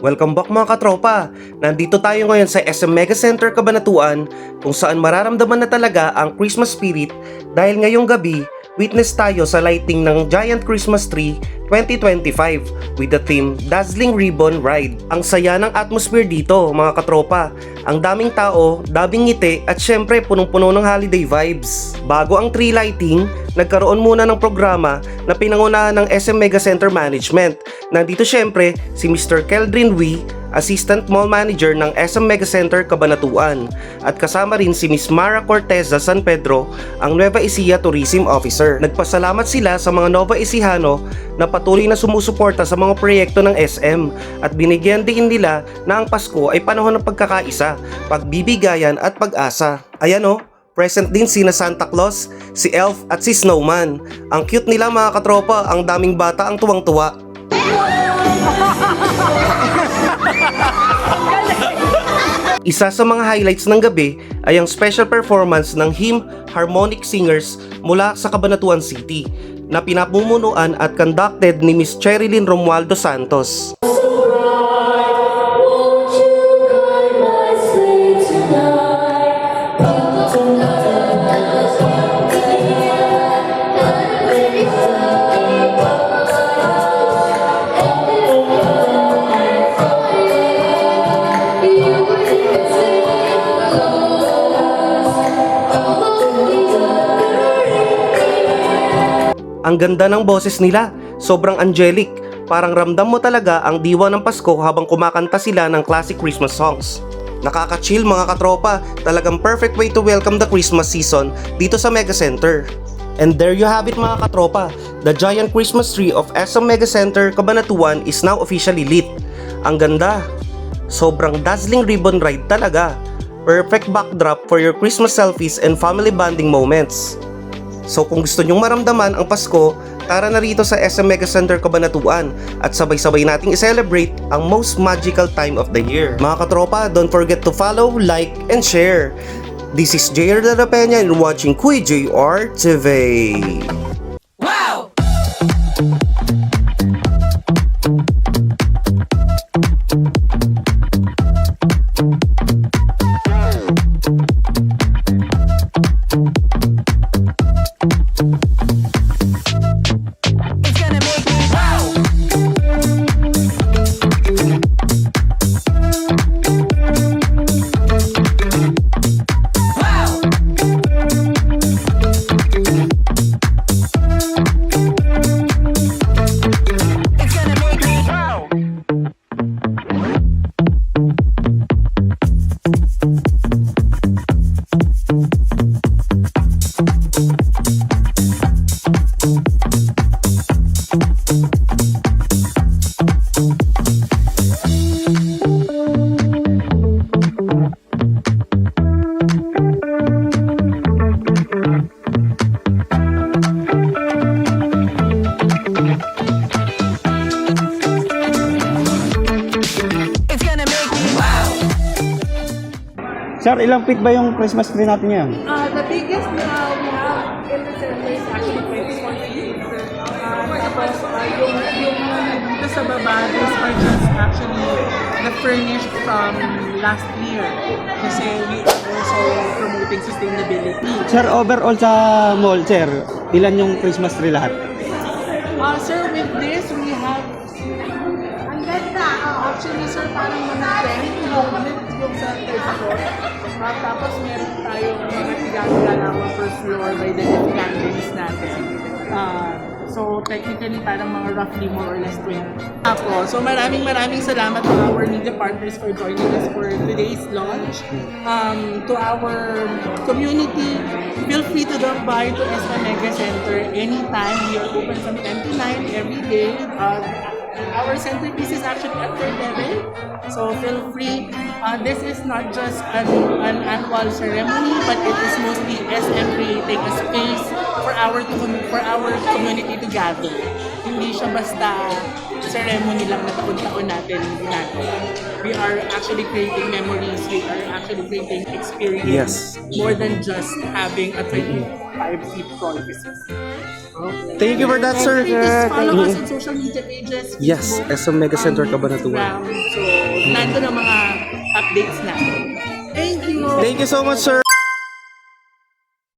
Welcome back mga katropa! Nandito tayo ngayon sa SM Mega Center Cabanatuan kung saan mararamdaman na talaga ang Christmas spirit dahil ngayong gabi witness tayo sa lighting ng Giant Christmas Tree 2025 with the theme Dazzling Ribbon Ride. Ang saya ng atmosphere dito mga katropa. Ang daming tao, daming ngiti at syempre punong-puno ng holiday vibes. Bago ang tree lighting, nagkaroon muna ng programa na pinangunahan ng SM Mega Center Management. Nandito syempre si Mr. Keldrin Wee, Assistant Mall Manager ng SM Mega Center Cabanatuan, at kasama rin si Miss Mara Corteza San Pedro, ang Nueva Ecija Tourism Officer. Nagpasalamat sila sa mga Nova Ecijano na patuloy na sumusuporta sa mga proyekto ng SM at binigyan din nila na ang Pasko ay panahon ng pagkakaisa, pagbibigayan at pag-asa. Ayan o, present din sina Santa Claus, si Elf at si Snowman. Ang cute nila mga katropa, ang daming bata ang tuwang-tuwa. Isa sa mga highlights ng gabi ay ang special performance ng Hymn Harmonic Singers mula sa Cabanatuan City na pinamumunuan at conducted ni Miss Cherilyn Romualdo Santos. Ang ganda ng boses nila, sobrang angelic. Parang ramdam mo talaga ang diwa ng Pasko habang kumakanta sila ng classic Christmas songs. Nakaka-chill mga katropa, talagang perfect way to welcome the Christmas season dito sa Mega Center. And there you have it mga katropa, the giant Christmas tree of SM Mega Center Cabanatuan is now officially lit. Ang ganda, sobrang dazzling ribbon ride talaga. Perfect backdrop for your Christmas selfies and family bonding moments. So kung gusto nyong maramdaman ang Pasko, tara na rito sa SM Mega Center Cabanatuan at sabay-sabay nating i-celebrate ang most magical time of the year. Mga katropa, don't forget to follow, like, and share. This is JR De La Peña and you're watching Kuya JR TV. Wow! It's gonna make me wow! Wow! It's gonna make me wow! It's gonna make me wow! Sir, ilang feet ba yung Christmas tree natin yan? The biggest we have in the center is actually 24 feet. Tapos yung dito sa baba, these are just actually the furnished from last year. Kasi we are also promoting sustainability. Sir, overall sa mall, sir, ilan yung Christmas tree lahat? Sir, with this, we have ang ganda! Actually, sir, parang mga 20 units yung sa third floor. Tapos meron tayong mga tigagalawa per floor by the candles natin. So technically parang mga roughly more or less 20. So maraming salamat to our media partners for joining us for today's launch. To our community, feel free to drop by to SM Mega Center anytime. We are open from 10 to 9 every day. Our centerpiece is actually at third level, so feel free. This is not just an annual ceremony, but it is mostly SM creating a space for our community to gather. Hindi siya basta ceremony lang na taon-taon natin ginagawa. We are actually creating memories. We are actually creating experience. More than just having a 25 feet tall Christmas. Thank you for that, sir. Please follow us on social media pages. Yes, Facebook, SM Mega Center Cabanatuan. Instagram. So, nandun ang mga updates natin. Thank you! Thank you so much, sir.